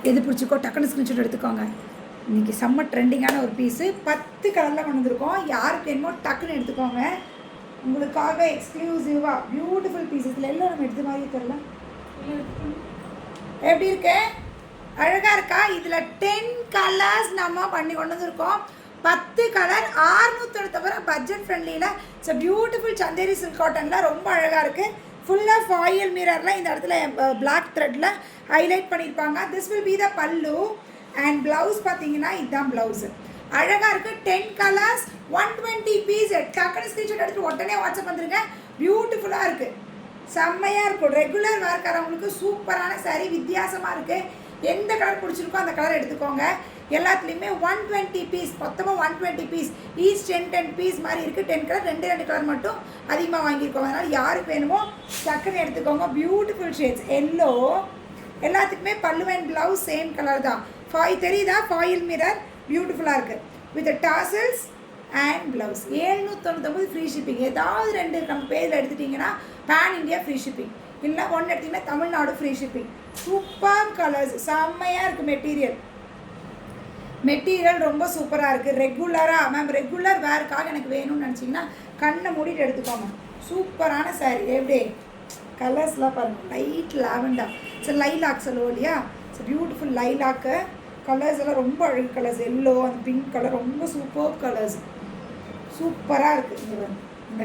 எது பிடிச்சிக்கோ டக்குன்னு ஸ்க்ரீன்ஷாட் எடுத்துக்கோங்க. இன்றைக்கி செம்ம ட்ரெண்டிங்கான ஒரு பீஸு 10 கலரில் கொண்டு வந்திருக்கோம். யாருக்கு வேணுமோ டக்குன்னு எடுத்துக்கோங்க. உங்களுக்காக எக்ஸ்க்ளூசிவாக பியூட்டிஃபுல் பீஸ். இதில் எல்லாம் நம்ம எடுத்த மாதிரி தெரியல. எப்படி இருக்கு? அழகாக இருக்கா? இதில் 10 கலர்ஸ் நம்ம பண்ணி கொண்டு வந்திருக்கோம். 10 கலர் 690 பட்ஜெட் ஃப்ரெண்ட்லியில். இட்ஸ் பியூட்டிஃபுல் சந்தேரி சில்க் காட்டனில் ரொம்ப அழகாக இருக்குது. ஃபுல்லாக ஃபாயில் மிரரில் இந்த இடத்துல பிளாக் த்ரெட்டில் ஹைலைட் பண்ணியிருப்பாங்க. This will be the pallu and blouse பார்த்தீங்கன்னா இதுதான் ப்ளவுஸு. அழகாக இருக்குது. 10 கலர்ஸ் 120 பீஸ். டக்குன்னு ஸ்க்ரீன்ஷாட் எடுத்துகிட்டு உடனே வாட்ஸ்அப் வந்துருங்க. பியூட்டிஃபுல்லாக இருக்குது, செம்மையாக இருக்கும். ரெகுலர் வேர்க்காரவங்களுக்கு சூப்பரான சாரீ, வித்தியாசமாக இருக்குது. எந்த கலர் பிடிச்சிருக்கோ அந்த கலர் எடுத்துக்கோங்க. எல்லாத்துலேயுமே 120 பீஸ், மொத்தமாக 120 பீஸ், ஈச் 10 பீஸ் மாதிரி இருக்குது. 10 கலர், 2 கலர் மட்டும் அதிகமாக வாங்கியிருக்கோம். அதனால் யாருக்கு வேணுமோ டக்குன்னு எடுத்துக்கோங்க. Beautiful shades. எல்லோ எல்லாத்துக்குமே பல்லு அண்ட் ப்ளவுஸ் சேம் கலர் தான். தெரியுதா? ஃபாயில் மிரர் பியூட்டிஃபுல்லாக இருக்குது with tassels and blouse. 799 free shipping. ஏதாவது 2 நம்ம பேரில் எடுத்துட்டிங்கன்னா பேன் இண்டியா ஃப்ரீ ஷிப்பிங், இல்லை 1 எடுத்திங்கன்னா Tamil Nadu free shipping. Super colours, செம்மையாக இருக்குது. மெட்டீரியல் ரொம்ப சூப்பராக இருக்குது. ரெகுலராக மேம் ரெகுலர் வேறுக்காக எனக்கு வேணும்னு நினச்சிங்கன்னா கண்ணை மூடிட்டு எடுத்துக்கோங்க. சூப்பரான சாரீ. எப்படி கலர்ஸ்லாம் பாருங்கள். லைட் லாவெண்டர், சரி லைலாக் சொல்லுவோம் இல்லையா? It's beautiful lilac. கலர்ஸ் எல்லாம் ரொம்ப அழகு கலர்ஸ். எல்லோ, அந்த பிங்க் கலர் ரொம்ப சூப்பர் கலர்ஸ். சூப்பராக இருக்குது. இந்த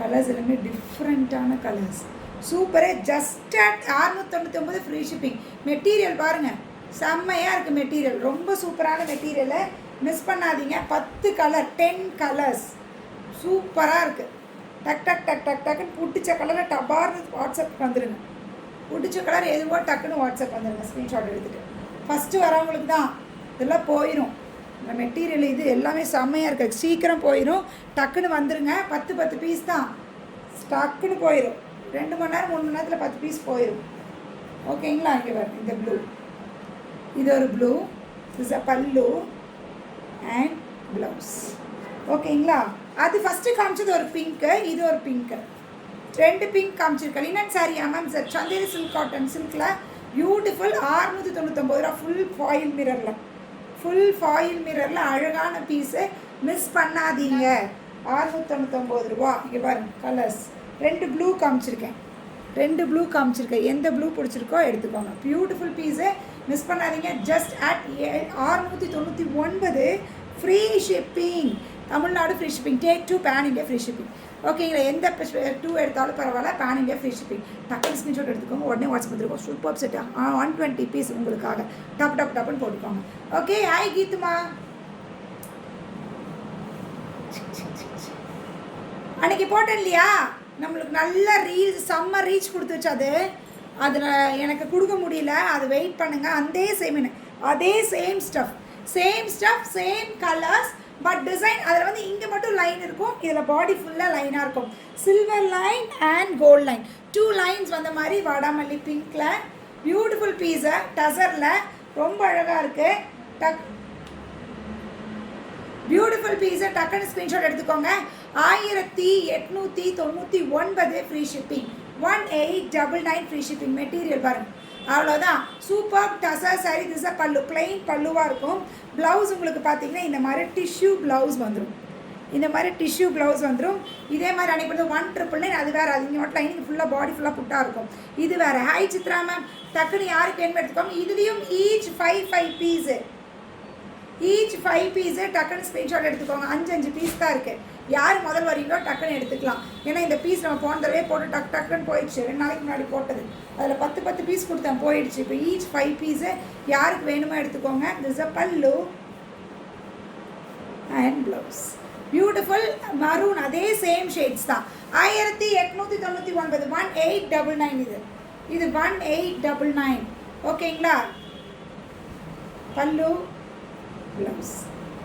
கலர்ஸ் எல்லாமே டிஃப்ரெண்ட்டான கலர்ஸ். சூப்பரே. Just at 699 free shipping. Material பாருங்கள், செம்மையாக இருக்குது. மெட்டீரியல் ரொம்ப சூப்பரான மெட்டீரியலை மிஸ் பண்ணாதீங்க. 10 கலர், 10 கலர்ஸ் சூப்பராக இருக்குது. டக் டக் டக் டக் டக்குன்னு பிடிச்ச கலரை டபார்னு வாட்ஸ்அப் வந்துடுங்க. பிடிச்ச கலர் எதுவோ டக்குன்னு வாட்ஸ்அப் வந்துடுங்க ஸ்க்ரீன்ஷாட் எடுத்துகிட்டு. ஃபஸ்ட்டு வரவங்களுக்கு தான் இதெல்லாம் போயிடும். இந்த மெட்டீரியல் இது எல்லாமே செம்மையாக இருக்குது. சீக்கிரம் போயிடும். டக்குன்னு வந்துடுங்க. 10 பீஸ் தான். டக்குன்னு போயிடும். 2 மணி நேரம் 3 மணி நேரத்தில் 10 பீஸ் போயிடும். ஓகேங்களா? இங்கே வரும் இந்த ப்ளூ. இது ஒரு blue. Is a pallu and blouse. ஓகேங்களா? அது ஃபஸ்ட்டு காமிச்சது ஒரு பிங்க்கு, இது ஒரு பிங்க்கு. 2 பிங்க் காமிச்சிருக்கேன். லினன் சாரியா ma'am? Sir Chanderi silk cotton சில்கில் பியூட்டிஃபுல். 699 ரூபா. ஃபுல் ஃபாயில் மிரரில் அழகான பீஸு. மிஸ் பண்ணாதீங்க. 699 ரூபா. இங்கே பாருங்கள் கலர்ஸ். 2 ப்ளூ காமிச்சிருக்கேன். எந்த ப்ளூ பிடிச்சிருக்கோ எடுத்துக்கோங்க. பியூட்டிஃபுல் பீஸு, மிஸ் பண்ணாதீங்க. Just at 699 free shipping. Tamil Nadu free shipping. Take 2 pan India free shipping. ஓகேங்களா? எந்த 2 எடுத்தாலும் பரவாயில்ல, பேன் இண்டியா ஃப்ரீ ஷிப்பிங். டக்குனு ஸ்க்ரீன்ஷாட் எடுத்துக்கோங்க. உடனே வாட்ஸ்அப் வந்துருக்கோம். சூப்பர் செட் 120 பீஸ் உங்களுக்காக. டப்புன்னு போட்டுக்கோங்க. ஓகே. ஹாய் கீத்துமா. அன்றைக்கி போட்டேன் இல்லையா? நம்மளுக்கு நல்ல செம்ம ரீச் கொடுத்துச்சு. அதில் எனக்கு கொடுக்க முடியல. அது வெயிட் பண்ணுங்கள். அதே same stuff, same colours, but design அதில் இங்கே மட்டும் லைன் இருக்கும். இதில் பாடி ஃபுல்லாக லைனாக இருக்கும். Silver line and gold line, 2 lines வந்த மாதிரி வாடாமல்லி பிங்க்கில். பியூட்டிஃபுல் பீஸை டசரில் ரொம்ப அழகாக இருக்குது. பியூட்டிஃபுல் பீஸை டக்குன்னு ஸ்க்ரீன்ஷாட் எடுத்துக்கோங்க. 1899 free shipping. 1899 free shipping. Material பாருங்கள், அவ்வளோதான். Super tussar sorry. திஸ் பல்லு, பிளெயின் பல்லுவாக இருக்கும். ப்ளவுஸ் உங்களுக்கு பார்த்தீங்கன்னா இந்த மாதிரி டிஷ்யூ ப்ளவுஸ் வந்துடும். இதே மாதிரி அன்றைக்கி 199. அது வேறு. அது இங்கே மட்டும் லைனிங் ஃபுல்லாக பாடி ஃபுல்லாக புட்டாக இருக்கும். இது வேறு. Hi Chitra ma'am. டக்குன்னு யாருக்கு வேணும் எடுத்துக்கோங்க. இதுலேயும் ஈச் 5 பீஸு. டக்குன்னு ஸ்க்ரீன்ஷாட் எடுத்துக்கோங்க. 5 பீஸ் தான் இருக்குது. யார் முதல் வரீங்களோ டக்குன்னு எடுத்துக்கலாம். ஏன்னா இந்த பீஸ் நம்ம போன தடவை போட்டு டக்குன்னு போயிடுச்சு. 2 நாளைக்கு முன்னாடி போட்டது. அதில் 10 பீஸ் கொடுத்தேன், போயிடுச்சு. இப்போ ஈச் 5 பீஸு யாருக்கு வேணுமோ எடுத்துக்கோங்க. This a pallu and blouse. Beautiful maroon. அதே சேம் ஷேட்ஸ் தான். 1899. 1899. இது 1899. ஓகேங்களா? பல்லு ப்ளவுஸ்.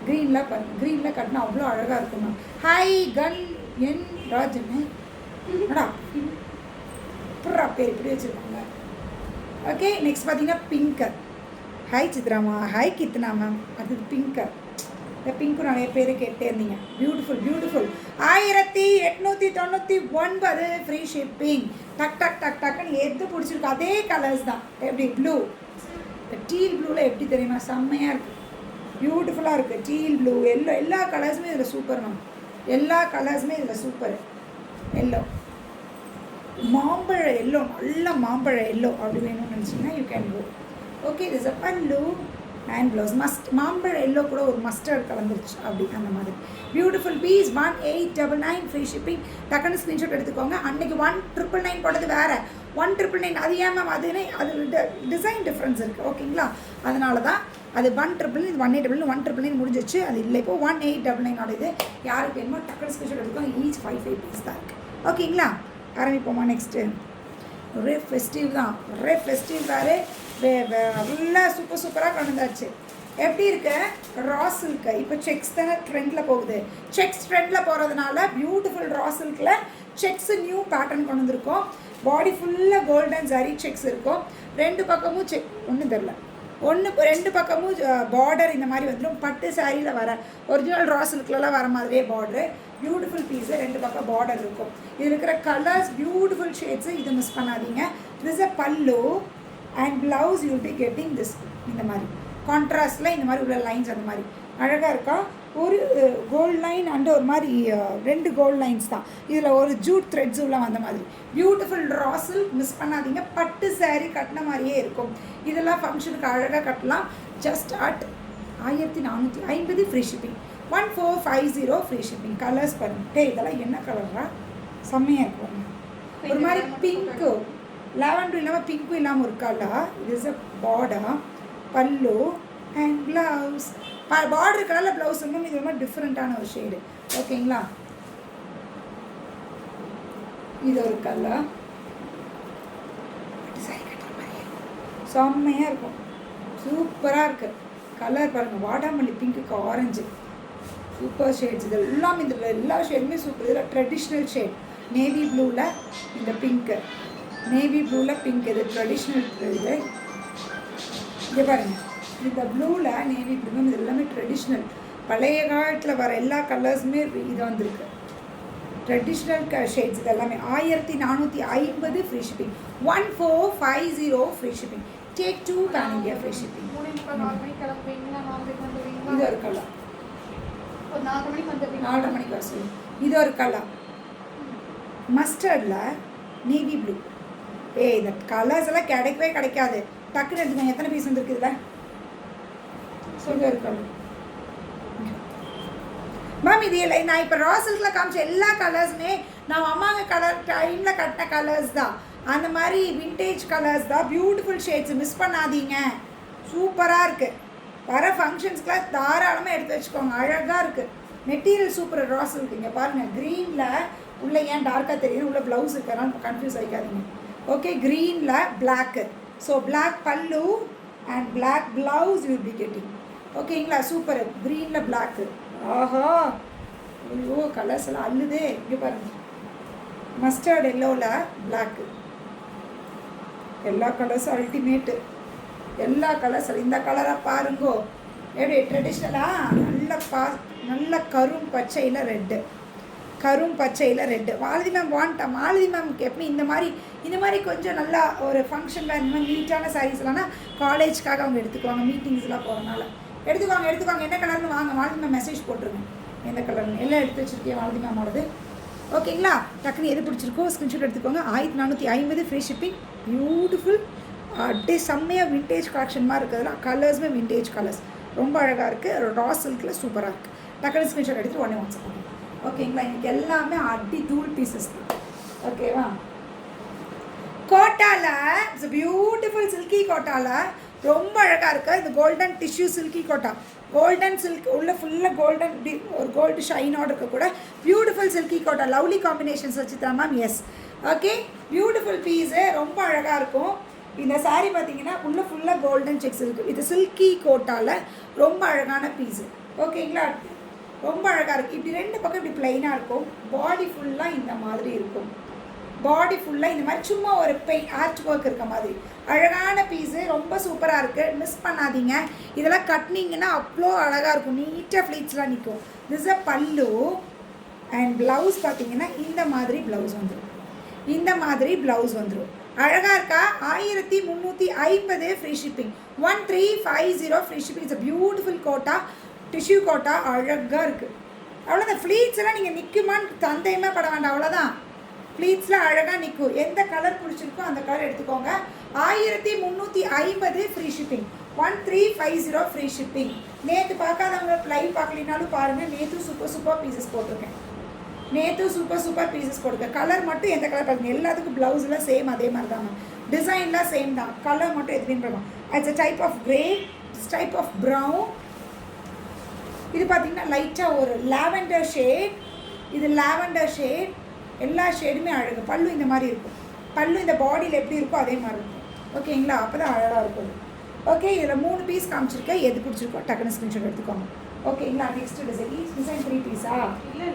க்ரீனில் கட்டினா அவ்வளோ அழகாக இருக்கும் மேம். ஹாய் கன் என் ராஜன். புறா பேர் இப்படி வச்சுருக்காங்க. ஓகே. நெக்ஸ்ட் பார்த்தீங்கன்னா பிங்க்கு. ஹாய் சித்ராமா. ஹாய் கித்னா மேம். அது பிங்க்கு. இந்த பிங்க்கும் நிறைய பேர் கேட்டே இருந்தீங்க. Beautiful 1899 free shipping. டக்குன்னு எது பிடிச்சிருக்கோ அதே கலர்ஸ் தான். எப்படி ப்ளூ, டீல் ப்ளூவில் எப்படி தெரியுமா, செம்மையாக இருக்குது, பியூட்டிஃபுல்லாக இருக்குது. டீல் ப்ளூ, எல்லோ, எல்லா கலர்ஸுமே இதில் சூப்பர் மேம். எல்லா கலர்ஸுமே இதில் சூப்பர். எல்லோ, மாம்பழ எல்லோ, நல்ல மாம்பழ எல்லோ அப்படி வேணும்னு நினச்சிங்கன்னா you can go. Okay, this a pallu and blouse. மாம்பழ எல்லோ கூட ஒரு மஸ்டர்ட் கலந்துருச்சு அப்படி அந்த மாதிரி. Beautiful piece. 1899 free shipping. டக்குன்னு ஸ்க்ரீன்ஷாட் எடுத்துக்கோங்க. அன்றைக்கி 1999 போட்டது வேறு, 1999 அது ஏன் மேம் அதுன்னு அது டிசைன் டிஃப்ரென்ஸ் இருக்குது. ஓகேங்களா, அதனால தான் அது 1999 இது 1899 199 முடிஞ்சிச்சு. அது இல்லை, இப்போ 1899 இது. யாருக்கு வேணுமோ டக்குன்னு ஸ்க்ரீன்ஷாட் எடுத்துக்கோங்க. ஈச் 5 பீஸ் தான் இருக்குது. ஓகேங்களா, ஆரம்பிப்போமா. நெக்ஸ்ட்டு ஒரே ஃபெஸ்டிவ் தான், ஒரே ஃபெஸ்டிவ் வேறு நல்லா சூப்பராக கொண்டு வந்தாச்சு. எப்படி இருக்கு ரா சில்க்கு. இப்போ செக்ஸ் தானே ட்ரெண்டில் போகுது. செக்ஸ் ட்ரெண்டில் போகிறதுனால பியூட்டிஃபுல் ரா சில்கில் செக்ஸு நியூ பேட்டர்ன் கொண்டு வந்திருக்கோம். பாடி ஃபுல்லாக கோல்டன் ஜரி செக்ஸ் இருக்கும். ரெண்டு பக்கமும் ஒன்றும் தெரில, ரெண்டு பக்கமும் பார்டர் இந்த மாதிரி வந்துடும். பட்டு சாரியில் வர ஒரிஜினல் ரா சில்க்லலாம் வர மாதிரியே பார்டரு. பியூட்டிஃபுல் பீஸு, ரெண்டு பக்கம் பார்டர் இருக்கும். இது இருக்கிற கலர்ஸ் பியூட்டிஃபுல் ஷேட்ஸு, இது மிஸ் பண்ணாதீங்க. This a pallu and blouse you will be getting this. இந்த மாதிரி கான்ட்ராஸ்டில் இந்த மாதிரி உள்ள லைன்ஸ் அந்த மாதிரி அழகாக இருக்கா. ஒரு கோல்ட் லைன் அண்ட் ஒரு மாதிரி 2 கோல்ட் லைன்ஸ் தான். இதில் ஒரு ஜூட் த்ரெட்ஸ் உள்ள வந்த மாதிரி பியூட்டிஃபுல் ரா சில்க், மிஸ் பண்ணாதீங்க. பட்டு சாரீ கட்டின மாதிரியே இருக்கும். இதெல்லாம் ஃபங்க்ஷனுக்கு அழகாக கட்டலாம். Just at 1450 free shipping. 1450 free shipping. Colours பண்ணிட்டு இதெல்லாம் என்ன கலரா, செம்மையாக இருக்கும். ஒரு மாதிரி பிங்க்கு, லாவெண்டர் இல்லாமல் பிங்க்கும் இல்லாமல் இருக்காளா. இது இஸ் அ பார்டர், பல்லு அண்ட் ப்ளவுஸ். பார்டர் கலரில் ப்ளவுஸ் வந்து இது ரொம்ப டிஃப்ரெண்ட்டான ஒரு ஷேடு. ஓகேங்களா, இது ஒரு கலர் செம்மையாக இருக்கும், சூப்பராக இருக்குது. கலர் பாருங்கள், வாடாமல்லி பிங்க்குக்கு ஆரஞ்சு, சூப்பர் ஷேட்ஸ். இது எல்லாம் இதில் எல்லா ஷேடுமே சூப்பர். இதில் ட்ரெடிஷ்னல் ஷேட் நேவி ப்ளூவில் இந்த பிங்க்கு, நேவி ப்ளூவில் பிங்க், இது ட்ரெடிஷ்னல். இது பாருங்கள், இந்த ப்ளூவில் நேவி ப்ளூ, இது எல்லாமே ட்ரெடிஷ்னல். பழைய காலத்தில் வர எல்லா கலர்ஸுமே இது வந்திருக்கு. ட்ரெடிஷ்னல் ஷேட்ஸ் இது எல்லாமே. 1450 free shipping. 1450 free shipping. Take 2 pan India free shipping. இது ஒரு கலர், 4:30 மணிக்கு வர சொல்லி. இது ஒரு கலர் மஸ்டர்டில் நேவி ப்ளூ. இந்த கலர்ஸ் எல்லாம் கிடைக்கவே கிடைக்காது. டக்குன்னு எடுத்துக்கோங்க. எத்தனை பீஸ் வந்துருக்கு இதில் சொல்லி ஒரு கலர் மேம். இது இல்லை, நான் இப்போ ரா சில்கில் காமிச்ச எல்லா கலர்ஸுமே நான் அம்மாங்க கலர் டைமில் கட்டின கலர்ஸ் தான். அந்த மாதிரி விண்டேஜ் கலர்ஸ் தான். பியூட்டிஃபுல் ஷேட்ஸ், மிஸ் பண்ணாதீங்க. சூப்பராக இருக்குது. வர ஃபங்க்ஷன்ஸ்க்கெலாம் தாராளமாக எடுத்து வச்சுக்கோங்க. அழகாக இருக்குது. Material super. ரா சில்க் இங்கே பாருங்கள், க்ரீனில் உள்ளே ஏன் டார்க்காக தெரியும், உள்ள ப்ளவுஸ் இருக்கிறனால கன்ஃபியூஸ் ஆகிக்காதீங்க. ஓகே, க்ரீனில் black. So black pallu and black blouse you be getting. ஓகேங்களா, சூப்பர். க்ரீனில் பிளாக்கு. ஆஹா, ஐயோ கலர்ஸ் எல்லாம் அல்லுதே. இங்கே பாருங்கள், மஸ்டர்ட் எல்லோவில் பிளாக்கு. எல்லா கலர்ஸும் அல்டிமேட்டு. எல்லா கலர்ஸ். இந்த கலராக பாருங்கோ, எப்படி ட்ரெடிஷ்னலாக நல்ல கரும் பச்சையில் ரெட்டு, கரும் பச்சையில் ரெட்டு. மாலதி மேம் வாண்டா. மாலதி மேம்க்கு எப்பவுமே இந்த மாதிரி கொஞ்சம் நல்லா ஒரு ஃபங்க்ஷனில் இந்த மாதிரி நீட்டான சாரீஸ்லாம்னா காலேஜ்க்காக அவங்க எடுத்துக்குவாங்க. மீட்டிங்ஸ்லாம் போகிறனால எடுத்துக்குவாங்க. என்ன கலர்னு வாங்க, மாலதி மேம் மெசேஜ் போட்டுருங்க எந்த கலர்னு. எல்லாம் எடுத்து வச்சுருக்கேன் மாலதி மேமோடது. ஓகேங்களா, டக்குன்னு எது பிடிச்சிருக்கோ ஸ்க்ரீன்ஷாட் எடுத்துக்கோங்க. 1450 ஃப்ரீ ஷிப்பிங். பியூட்டிஃபுல், அப்படியே செம்மையாக விண்டேஜ் கலெக்ஷன் மாதிரி இருக்கிறதுல கலர்ஸுமே விண்டேஜ் கலர்ஸ் ரொம்ப அழகாக இருக்குது. ரா சில்கில் சூப்பராக இருக்குது. டக்குன்னு ஸ்க்ரீன்ஷாட் எடுத்துகிட்டு உடனே வாட்ஸ்அப் பண்ணுங்க. ஓகேங்களா, இன்றைக்கி எல்லாமே அடி தூள் பீசஸ் தான். ஓகேவா, கோட்டாவில் இட்ஸ் பியூட்டிஃபுல் சில்கி கோட்டாவில் ரொம்ப அழகாக இருக்குது. இது golden tissue silky Kota. Golden silk உள்ள ஃபுல்லாக கோல்டன், இப்படி ஒரு கோல்டு ஷைனோடு இருக்க கூட beautiful silky Kota. Lovely combinations வச்சு தான் ma'am. Yes, okay, beautiful piece, ரொம்ப அழகாக இருக்கும். இந்த சாரீ பார்த்தீங்கன்னா உள்ள ஃபுல்லாக கோல்டன் செக்ஸ் இருக்குது. இது சில்கி கோட்டாவில் ரொம்ப அழகான பீஸு. ஓகேங்களா, ரொம்ப அழகாக இருக்குது. இப்படி ரெண்டு பக்கம் இப்படி ப்ளைனாக இருக்கும். பாடி ஃபுல்லாக இந்த மாதிரி இருக்கும். பாடி ஃபுல்லாக இந்த மாதிரி சும்மா ஒரு ஆர்ட் ஒர்க் இருக்க மாதிரி அழகான பீஸு. ரொம்ப சூப்பராக இருக்குது, மிஸ் பண்ணாதீங்க. இதெல்லாம் கட்டினீங்கன்னா அவ்வளோ அழகாக இருக்கும். நீட்டாக ஃப்ளீட்ஸ்லாம் நிற்கும். This a pallu and blouse பார்த்தீங்கன்னா இந்த மாதிரி ப்ளவுஸ் வந்துடும். இந்த மாதிரி ப்ளவுஸ் வந்துடும். அழகாக இருக்கா? 1350 free shipping. 1350 free shipping. It's beautiful Kota, tissue Kota, அழகாக இருக்குது. அவ்வளோதான். ஃப்ளீட்ஸ் எல்லாம் நீங்கள் நிற்குமான்னு சந்தேகமே பட வேண்டாம். அவ்வளோதான். ப்ளீட்ஸில் அழகாக நிற்கும். எந்த கலர் பிடிச்சிருக்கோ அந்த கலர் எடுத்துக்கோங்க. 1350 ஃப்ரீ ஷிப்பிங். 1350 free shipping. நேற்று பார்க்காதவங்க லைவ் பார்க்கலினாலும் பாருங்கள். நேற்று சூப்பர் பீசஸ் போட்டிருக்கேன். சூப்பர் பீசஸ் போட்டிருக்கேன். கலர் மட்டும் எந்த கலர் பாருங்கள். எல்லாத்துக்கும் ப்ளவுஸில் சேம் அதே மாதிரி தான். டிசைன்லாம் சேம் தான். கலர் மட்டும் எதுவுமே இருக்கும். It's a type of grey, type of brown. இது பார்த்திங்கன்னா லைட்டாக ஒரு லாவெண்டர் ஷேட். இது லாவெண்டர் ஷேட். எல்லா ஷேடுமே அழகு. பல்லு இந்த மாதிரி இருக்கும். பல்லு இந்த பாடியில் எப்படி இருக்கோ அதே மாதிரி இருக்கும். ஓகேங்களா? அப்போ தான் அழகாக இருக்கும். ஓகே, இதில் 3 பீஸ் காமிச்சிருக்கேன். எது பிடிச்சிருக்கோ டக்குன்னு ஸ்க்ரீன்ஷாட் எடுத்துக்கோங்க. ஓகேங்களா? Next design. டிசைன் 3 பீஸா? இல்லை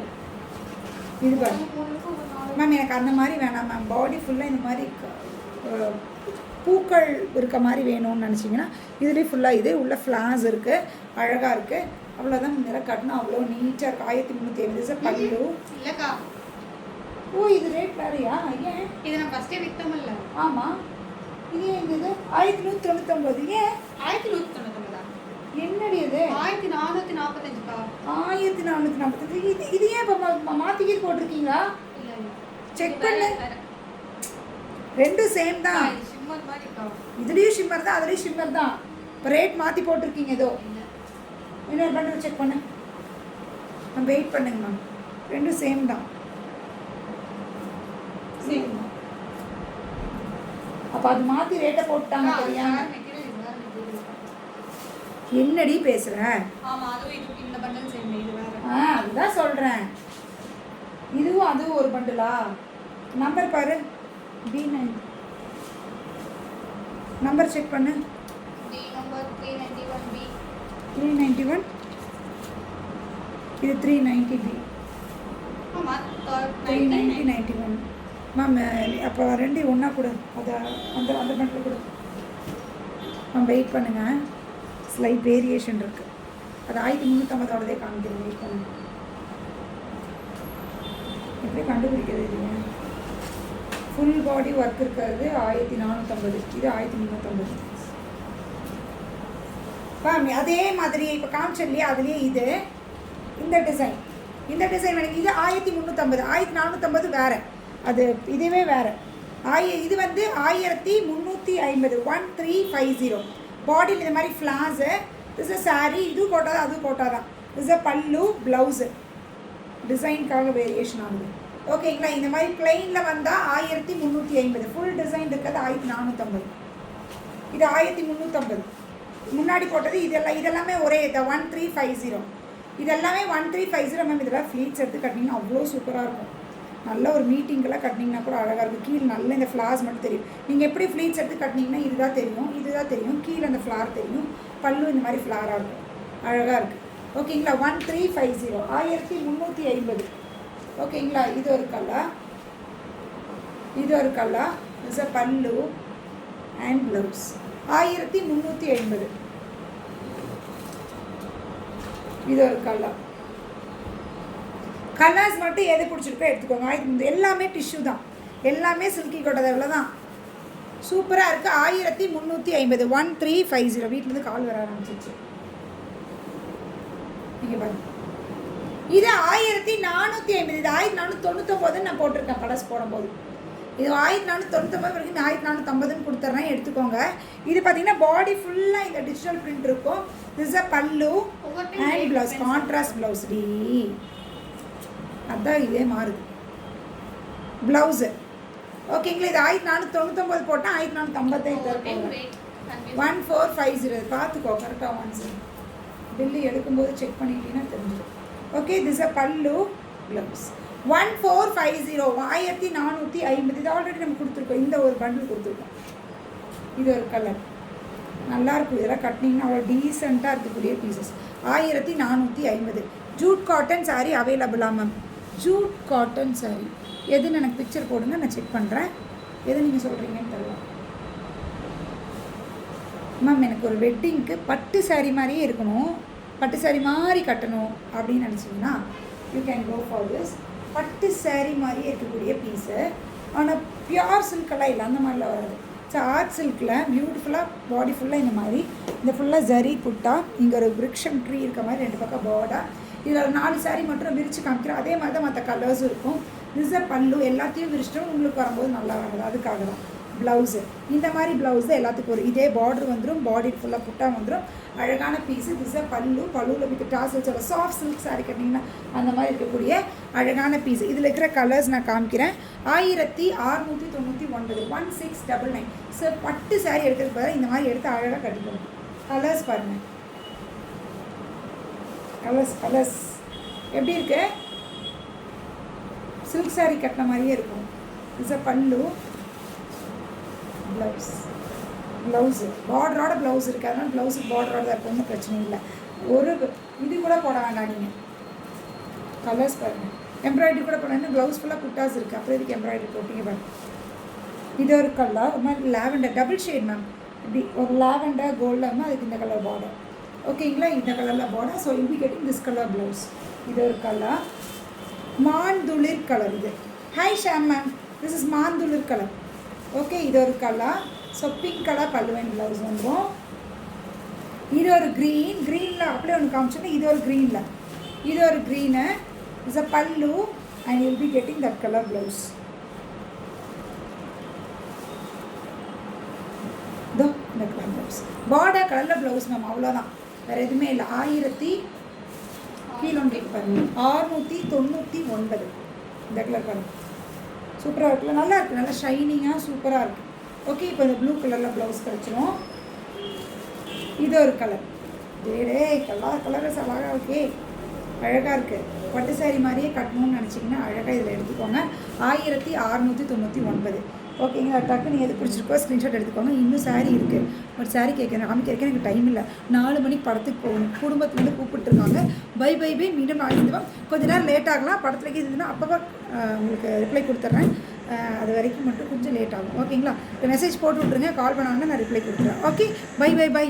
இது பாருங்க மேம். எனக்கு அந்த மாதிரி வேணாம் மேம். பாடி ஃபுல்லாக இந்த மாதிரி பூக்கள் இருக்க மாதிரி வேணும்னு நினச்சிங்கன்னா இதுலேயும் ஃபுல்லாக இது உள்ள ஃப்ளார்ஸ் இருக்குது. அழகாக இருக்குது. அவ்வளோதான். நிறம் கட்டினா அவ்வளோ நீட்டாக இருக்குது. 1350 பல்லு. இல்லைக்கா. ஓ, இது ரேட் வேறையா? ஏன் இது நான் ஃபஸ்ட்டே விற்றமில்ல. ஆமாம். இது ஏன் இது 1199? ஏன் 1199? என்னடி இது 1445? 1445. இது ஏன் இப்போ மாற்றிக்கி போட்டிருக்கீங்களா? இல்லை இல்லை, செக் பண்ணு. ரெண்டும் சேம் தான். ஷிம்மர் மாதிரி இருக்கா? இதுலேயும் ஷிம்மர் தான், அதுலேயும் ஷிம்மர் தான். இப்போ ரேட் மாற்றி போட்டிருக்கீங்க ஏதோ. இன்னொரு பண்டில் செக் பண்ணு. நான் வெயிட் பண்ணுங்க மேம். ரெண்டும் சேம் தான். சேம் தான். அப்போ அது மாற்றி ரேட்டை போட்டாங்க தெரியாம. என்னடி பேசுகிற? அதுதான் சொல்கிறேன். இதுவும் அதுவும் ஒரு பண்டிலா? நம்பர் பாரு. B9 நம்பர் செக் பண்ணு. D number 391B. 391. இது 390B. ஆமாம், 391 மேம். அப்போ ரெண்டையும் ஒன்றா கொடு. அதை அந்த அந்த பண்டில் கொடு மேம். வெயிட் பண்ணுங்கள். ஸ்லைட் வேரியேஷன் இருக்குது. அது 1350 காமிக்கிறேன். வெயிட் பண்ணுங்க. எப்படி கண்டுபிடிக்கிறது? இது ஃபுல் பாடி ஒர்க் இருக்கிறது 1450. இது 1350 மேம். அதே மாதிரி இப்போ காமிச்சேன் இல்லையா? அதுலேயே இது இந்த டிசைன் எனக்கு இது 1350. 1450 வேறு. அது இதுவே வேறு. இது வந்து 1350. 1350. பாடியில் இந்த மாதிரி ஃப்ளாஸு. This is sari. இது போட்டால் தான், அது போட்டால் தான். திஸ் இஸ் பல்லு, ப்ளவுஸு. டிசைனுக்காக வேரியேஷன் ஆகுது. ஓகேங்களா? இந்த மாதிரி பிளெயினில் வந்தால் 1350. ஃபுல் டிசைன் இருக்கிறது 1450. இது 1350. முன்னாடி போட்டது இதெல்லாமே ஒரே இது 1350. இதெல்லாமே 1350 மேம். இதெல்லாம் ஃப்ளீட்ஸ் எடுத்து கட்டிங்கன்னா அவ்வளோ சூப்பராக இருக்கும். நல்ல ஒரு மீட்டிங்கெல்லாம் கட்டினீங்கன்னா கூட அழகாக இருக்கும். கீழே நல்ல இந்த ஃப்ளார்ஸ் மட்டும் தெரியும். நீங்கள் எப்படி ஃப்ளீட்ஸ் எடுத்து கட்டினீங்கன்னா இதுதான் தெரியும். கீழே அந்த ஃப்ளார் தெரியும். பல்லு இந்த மாதிரி ஃப்ளாராக இருக்கும். அழகாக இருக்குது. ஓகேங்களா? 1350. 1350. ஓகேங்களா? இது ஒரு colour. Is a pallu and blouse. 1350. இது ஒரு கலர். கலர்ஸ் மட்டும் எது பிடிச்சிருக்கோ எடுத்துக்கோங்க. எல்லாமே டிஷ்யூ தான். எல்லாமே சில்கி கொட்டது. எவ்வளோதான். சூப்பராக இருக்குது. 1350. 1350. வீட்டிலேருந்து கால் வர ஆரம்பிச்சிச்சு. நீங்கள் பாருங்கள். இது 1450. இது 1499 நான் போட்டிருக்கேன் கலர்ஸ் போடும்போது. இது 1499 வரைக்கும் 1450 கொடுத்துட்றேன். எடுத்துக்கோங்க. இது பார்த்தீங்கன்னா பாடி ஃபுல்லாக இந்த டிஜிட்டல் பிரிண்ட் இருக்கும். This a pallu and blouse. Contrast blouse டி. அதான் இதே மாறுது ப்ளவுஸு. ஓகேங்களா? இது 1499 போட்டால் 1450 1450. பார்த்துக்கோ கரெக்டாக. ஒன்ஸ் பில்லு எடுக்கும்போது செக் பண்ணிட்டீங்கன்னா தெரிஞ்சிடும். ஓகே. திஸ் அ பல்லு, ப்ளவுஸ். 1450. 1450. இது ஆல்ரெடி நம்ம கொடுத்துருக்கோம். இந்த ஒரு பண்டில் கொடுத்துருக்கோம். இது ஒரு கலர் நல்லாயிருக்கும். இதெல்லாம் கட்டினீங்கன்னா அவ்வளோ டீசெண்டாக இருக்கக்கூடிய பீசஸ். 1450. ஜூட் காட்டன் சாரீ அவைலபிளா மேம்? ஜூட் காட்டன் சாரீ எதுன்னு எனக்கு பிக்சர் போடுங்க. நான் செக் பண்ணுறேன். எது நீங்கள் சொல்கிறீங்கன்னு தெரியல மேம். எனக்கு ஒரு வெட்டிங்க்கு பட்டு சாரீ மாதிரியே இருக்கணும். பட்டு சாரீ மாதிரி கட்டணும் அப்படின்னு நினச்சிங்கன்னா you can go for this. பட்டு சாரீ மாதிரியே இருக்கக்கூடிய பீஸு. ஆனால் பியூர் சில்கெல்லாம் இல்லை, அந்த மாதிரிலாம் வராது. ஸோ ஆர்ட் சில்கில் பியூட்டிஃபுல்லாக பாடி ஃபுல்லாக இந்த மாதிரி இந்த ஃபுல்லாக ஜரி குட்டா, இங்கே ஒரு விருக்ஷம் ட்ரீ இருக்க மாதிரி 2 பக்கம் பார்டர். இதில் 4 saree மட்டும் விரித்து காமிக்கிறோம். அதே மாதிரி தான் மற்ற கலர்ஸும் இருக்கும். திஸ் பல்லு எல்லாத்தையும் விரிச்சிட்டோம், உங்களுக்கு வரும்போது நல்லா வராது, அதுக்காக தான். ப்ளவுஸு இந்த மாதிரி ப்ளவுஸு எல்லாத்துக்கும் ஒரு இதே பார்டர் வந்துடும், பாடி ஃபுல்லாக புட்டா வந்துடும். அழகான பீஸு. திஸ் பல்லு, பல்லுவில் வித் டாசல்ஸோட சாஃப்ட் சில்க் saree கட்டிங்கன்னா அந்த மாதிரி இருக்கக்கூடிய அழகான பீஸு. இதில் இருக்கிற கலர்ஸ் நான் காமிக்கிறேன். 1699 1699. ஸோ பட்டு saree எடுக்கிறதுக்கு பதிலாக இந்த மாதிரி எடுத்து அழகாக கட்டிக்கணும். கலர்ஸ் பாருங்கள், கலர்ஸ் எப்படி இருக்கு? சில்க் saree கட்டின மாதிரியே இருக்கும். இட்ஸ் பல்லு, ப்ளவுஸு பார்டரோட ப்ளவுஸ் இருக்குது, அதனால் ப்ளவுஸுக்கு பார்டரோட தான் இருக்கும், ஒன்றும் பிரச்சனை இல்லை. ஒரு இது கூட போட வேண்டாம் நீங்கள். கலர்ஸ் பாருங்கள், எம்ப்ராய்டரி கூட போடணும். ப்ளவுஸ் ஃபுல்லாக புட்டாஸ் இருக்குது, அப்புறம் இதுக்கு எம்ப்ராய்டரி போட்டிங்க பாருங்கள். இது ஒரு கலர், ஒரு மாதிரி லாவெண்டர் டபுள் ஷேட் மேம். இப்படி ஒரு லாவெண்டர் கோல்டில் இருந்தால் அதுக்கு இந்த கலர் பார்டர். ஓகேங்களா, இந்த கலரில் border. So you be getting this colour blouse. இது ஒரு கலர், மாந்துளிர் கலர். இது hi Sham ma'am, this is மாந்துளிர் கலர். ஓகே, இது ஒரு கலர். ஸோ பிங்க் கலர் பல்லுவன் ப்ளவுஸ் வந்துடும். இது ஒரு க்ரீனில் அப்படியே ஒன்று காமிச்சோன்னா இது ஒரு க்ரீனில், இது ஒரு green. It's a pallu and you will be getting that colour blouse. இதோ இந்த கலர் ப்ளவுஸ், பார்டர் கலரில் ப்ளவுஸ் மேம், அவ்வளோதான், வேறு எதுவுமே இல்லை. 1699 இந்த கலர் பாருங்க, சூப்பராக இருக்குல்ல, நல்லா இருக்குது, நல்லா ஷைனிங்காக சூப்பராக இருக்குது. ஓகே, இப்போ இந்த ப்ளூ கலரில் ப்ளவுஸ் கிடச்சிரும். இது ஒரு கலர், கலர்ஸ் அழகாக ஓகே, அழகாக இருக்குது. பட்டு saree மாதிரியே கட்டணும்னு நினச்சிங்கன்னா அழகாக இதில் எடுத்துக்கோங்க. 1699. ஓகேங்களா, டக்குன்னு எது பிடிச்சிருக்கோ ஸ்க்ரீன்ஷாட் எடுத்துக்கோங்க. இன்னும் saree இருக்குது, ஒரு saree கேட்குறேன், காமிக்கிறதுக்கு எனக்கு டைம் இல்லை. 4 மணிக்கு படத்துக்கு போகணும், குடும்பத்துலேருந்து கூப்பிட்டுருக்காங்க. பை, மீண்டும் நாளைக்கு கொஞ்சம் நேரம் லேட் ஆகலாம். படத்தில் இருந்ததுன்னா அப்போ உங்களுக்கு ரிப்ளை கொடுத்துட்றேன். அது வரைக்கும் மட்டும் கொஞ்சம் லேட் ஆகும். ஓகேங்களா, மெசேஜ் போட்டு விட்ருங்க, கால் பண்ணாங்கன்னா நான் ரிப்ளை கொடுத்துட்றேன். Okay, by.